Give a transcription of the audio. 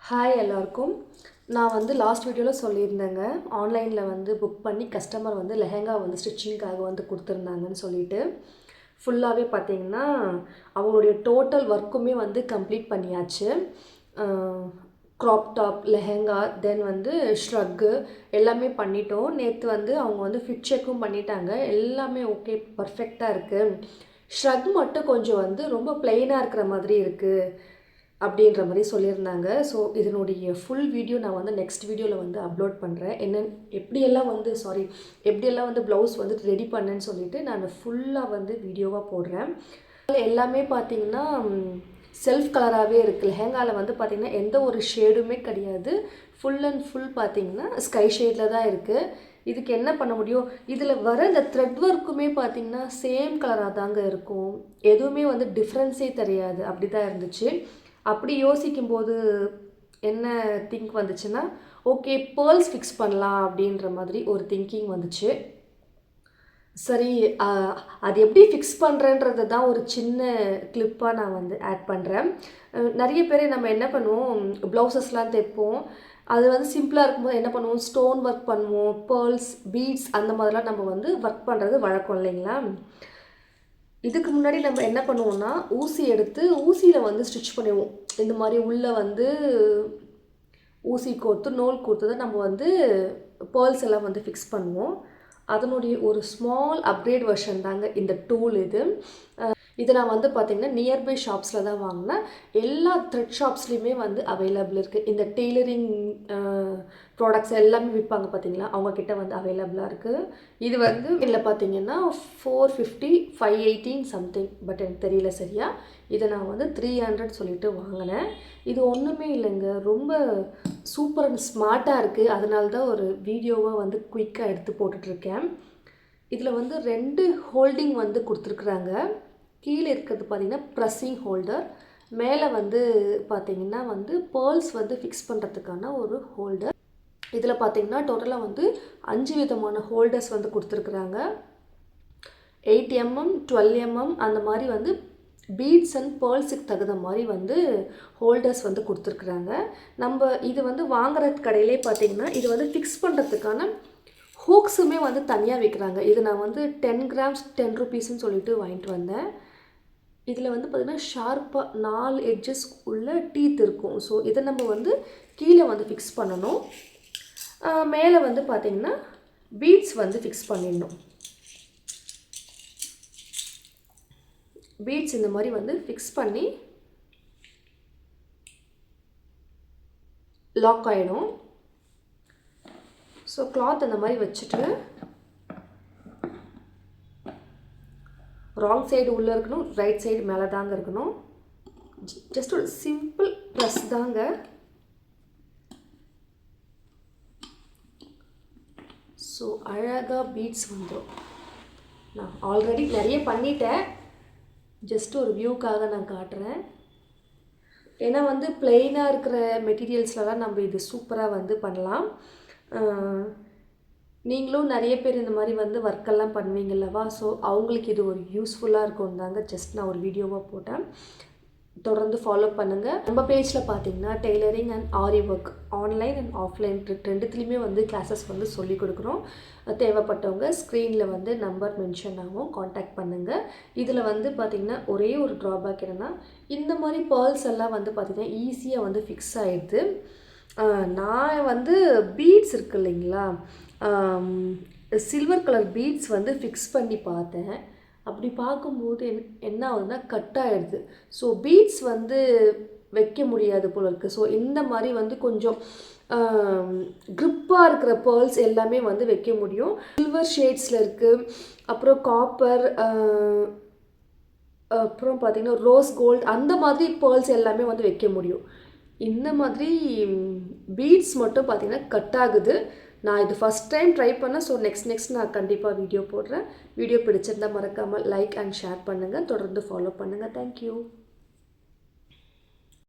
Hi எல்லாருக்கும். நான் வந்து லாஸ்ட் வீடியோவில் சொல்லியிருந்தேங்க, ஆன்லைனில் வந்து புக் பண்ணி கஸ்டமர் வந்து லெஹெங்கா வந்து ஸ்டிச்சிங்காக வந்து கொடுத்துருந்தாங்கன்னு சொல்லிட்டு. ஃபுல்லாகவே பார்த்தீங்கன்னா அவங்களுடைய டோட்டல் ஒர்க்குமே வந்து கம்ப்ளீட் பண்ணியாச்சு. க்ராப் டாப், லெஹெங்கா, தென் வந்து ஷ்ரக்கு எல்லாமே பண்ணிட்டோம். நேற்று வந்து அவங்க வந்து ஃபிட் செக்கும் பண்ணிட்டாங்க. எல்லாமே ஓகே, பர்ஃபெக்டாக இருக்குது. ஷ்ரக் மட்டும் கொஞ்சம் வந்து ரொம்ப பிளெயினாக இருக்கிற மாதிரி இருக்குது அப்படின்ற மாதிரி சொல்லியிருந்தாங்க. ஸோ இதனுடைய ஃபுல் வீடியோ நான் வந்து நெக்ஸ்ட் வீடியோவில் வந்து அப்லோட் பண்ணுறேன். எப்படியெல்லாம் வந்து ப்ளவுஸ் வந்து ரெடி பண்ணேன்னு சொல்லிட்டு நான் ஃபுல்லாக வந்து வீடியோவாக போடுறேன். எல்லாமே பார்த்தீங்கன்னா செல்ஃப் கலராகவே இருக்குது. லெஹெங்காவில் வந்து பார்த்திங்கன்னா எந்த ஒரு ஷேடுமே கிடையாது. ஃபுல் அண்ட் ஃபுல் பார்த்திங்கன்னா ஸ்கை ஷேடில் தான் இருக்குது. இதுக்கு என்ன பண்ண முடியும், இதில் வர இந்த த்ரெட் ஒர்க்குமே பார்த்திங்கன்னா சேம் கலராக தாங்க இருக்கும். எதுவுமே வந்து டிஃப்ரென்ஸே தெரியாது. அப்படி தான் இருந்துச்சு. அப்படி யோசிக்கும்போது என்ன திங்க் வந்துச்சுன்னா, ஓகே பேர்ல்ஸ் ஃபிக்ஸ் பண்ணலாம் அப்படின்ற மாதிரி ஒரு திங்கிங் வந்துச்சு. சரி, அது எப்படி ஃபிக்ஸ் பண்ணுறேன்றது தான் ஒரு சின்ன கிளிப்பாக நான் வந்து ஆட் பண்ணுறேன். நிறைய பேர் நம்ம என்ன பண்ணுவோம், ப்ளவுசஸ்லாம் தைப்போம். அது வந்து சிம்பிளாக இருக்கும்போது என்ன பண்ணுவோம், ஸ்டோன் ஒர்க் பண்ணுவோம், பேர்ல்ஸ், பீட்ஸ் அந்த மாதிரிலாம் நம்ம வந்து ஒர்க் பண்ணுறது வழக்கம் இல்லைங்களா. இதுக்கு முன்னாடி நம்ம என்ன பண்ணுவோம்னா, ஊசி எடுத்து ஊசியில் வந்து ஸ்டிச் பண்ணுவோம். இந்த மாதிரி உள்ளே வந்து ஊசி கோர்த்து நூல் கோர்த்து தான் நம்ம வந்து பேர்ல்ஸ் எல்லாம் வந்து ஃபிக்ஸ் பண்ணுவோம். அதனுடைய ஒரு ஸ்மால் அப்கிரேட் வெர்ஷன் தாங்க இந்த டூல் இது நான் வந்து பார்த்திங்கன்னா நியர்பை ஷாப்ஸில் தான் வாங்கினேன். எல்லா த்ரெட் ஷாப்ஸ்லேயுமே வந்து அவைலபிள் இருக்குது. இந்த டெய்லரிங் ப்ராடக்ட்ஸ் எல்லாமே விற்பாங்க பார்த்தீங்களா, அவங்கக்கிட்ட வந்து அவைலபிளாக இருக்குது. இது வந்து இதில் பார்த்தீங்கன்னா 450, 518 சம்திங், பட் எனக்கு தெரியல சரியா. இதை நான் வந்து 300 சொல்லிட்டு வாங்கினேன். இது ஒன்றுமே இல்லைங்க, ரொம்ப சூப்பர் அண்ட் ஸ்மார்ட்டாக இருக்குது. அதனால தான் ஒரு வீடியோவாக வந்து குயிக்காக எடுத்து போட்டுட்ருக்கேன். இதில் வந்து 2 ஹோல்டிங் வந்து கொடுத்துருக்குறாங்க. கீழே இருக்கிறது பார்த்திங்கன்னா ப்ரெஸ்ஸிங் ஹோல்டர், மேலே வந்து பார்த்திங்கன்னா வந்து பேர்ல்ஸ் வந்து ஃபிக்ஸ் பண்ணுறதுக்கான ஒரு ஹோல்டர். இதில் பார்த்திங்கன்னா டோட்டலாக வந்து 5 விதமான ஹோல்டர்ஸ் வந்து கொடுத்துருக்குறாங்க. 8 mm, 12 mm அந்த மாதிரி வந்து பீட்ஸ் அண்ட் பேர்ல்ஸுக்கு தகுந்த மாதிரி வந்து ஹோல்டர்ஸ் வந்து கொடுத்துருக்குறாங்க. நம்ம இது வந்து வாங்குற கடையிலே பார்த்திங்கன்னா இது வந்து ஃபிக்ஸ் பண்ணுறதுக்கான ஹூக்ஸுமே வந்து தனியாக விற்கிறாங்க. இது நான் வந்து 10 grams 10 rupeesன்னு சொல்லிட்டு வாங்கிட்டு வந்தேன். இதில் வந்து பார்த்திங்கன்னா ஷார்ப்பாக 4 எட்ஜஸ் உள்ள டீத் இருக்கும். ஸோ இதை நம்ம வந்து கீழே வந்து ஃபிக்ஸ் பண்ணணும். மேலே வந்து பார்த்திங்கன்னா பீட்ஸ் வந்து ஃபிக்ஸ் பண்ணிடணும். பீட்ஸ் இந்த மாதிரி வந்து ஃபிக்ஸ் பண்ணி லாக் ஆகிடும். ஸோ கிளாத் அந்த மாதிரி வச்சுட்டு ராங் சைடு உள்ளே இருக்கணும், ரைட் சைடு மேலே தாங்க இருக்கணும். ஜஸ்ட் ஒரு சிம்பிள் ப்ரெஸ் தாங்க. ஸோ அழகாக பீட்ஸ் வந்துடும். நான் ஆல்ரெடி நிறைய பண்ணிட்டேன், ஜஸ்ட் ஒரு வியூக்காக நான் காட்டுறேன். ஏன்னா வந்து பிளெயினாக இருக்கிற மெட்டீரியல்ஸ்லலாம் நம்ம இது சூப்பராக வந்து பண்ணலாம். நீங்களும் நிறைய பேர் இந்த மாதிரி வந்து ஒர்க்கெல்லாம் பண்ணுவீங்கல்லவா, ஸோ அவங்களுக்கு இது ஒரு யூஸ்ஃபுல்லாக இருக்கும் தாங்க ஜஸ்ட் நான் ஒரு வீடியோவாக போட்டேன். தொடர்ந்து ஃபாலோ பண்ணுங்கள். நம்ம பேஜில் பார்த்தீங்கன்னா tailoring and aari work online and offline ரெண்டுத்துலேயுமே வந்து கிளாஸஸ் வந்து சொல்லிக் கொடுக்குறோம். தேவைப்பட்டவங்க ஸ்க்ரீனில் வந்து நம்பர் மென்ஷன் ஆகும், காண்டாக்ட் பண்ணுங்கள். இதில் வந்து பார்த்திங்கன்னா ஒரே ஒரு ட்ராபேக் என்னென்னா, இந்த மாதிரி பேர்ல்ஸ் எல்லாம் வந்து பார்த்திங்கன்னா ஈஸியாக வந்து ஃபிக்ஸ் ஆகிடுது. நான் வந்து பீட்ஸ் இருக்குது இல்லைங்களா, சில்வர் கலர் பீட்ஸ் வந்து ஃபிக்ஸ் பண்ணி பார்த்தேன். அப்படி பார்க்கும்போது என்ன ஆகுதுன்னா கட் ஆகிடுது. ஸோ பீட்ஸ் வந்து வைக்க முடியாது போல இருக்குது. ஸோ இந்த மாதிரி வந்து கொஞ்சம் க்ரிப்பாக இருக்கிற பேர்ல்ஸ் எல்லாமே வந்து வைக்க முடியும். சில்வர் ஷேட்ஸில் இருக்குது, அப்புறம் காப்பர், அப்புறம் பார்த்திங்கன்னா ரோஸ் கோல்டு, அந்த மாதிரி பேர்ல்ஸ் எல்லாமே வந்து வைக்க முடியும். இந்த மாதிரி பீட்ஸ் மட்டும் பார்த்திங்கன்னா கட் ஆகுது. நான் இது ஃபஸ்ட் டைம் ட்ரை பண்ணேன். ஸோ நெக்ஸ்ட் நான் கண்டிப்பாக வீடியோ போடுறேன். வீடியோ பிடிச்சிருந்தால் மறக்காமல் லைக் அண்ட் ஷேர் பண்ணுங்கள். தொடர்ந்து ஃபாலோ பண்ணுங்கள். தேங்க்யூ.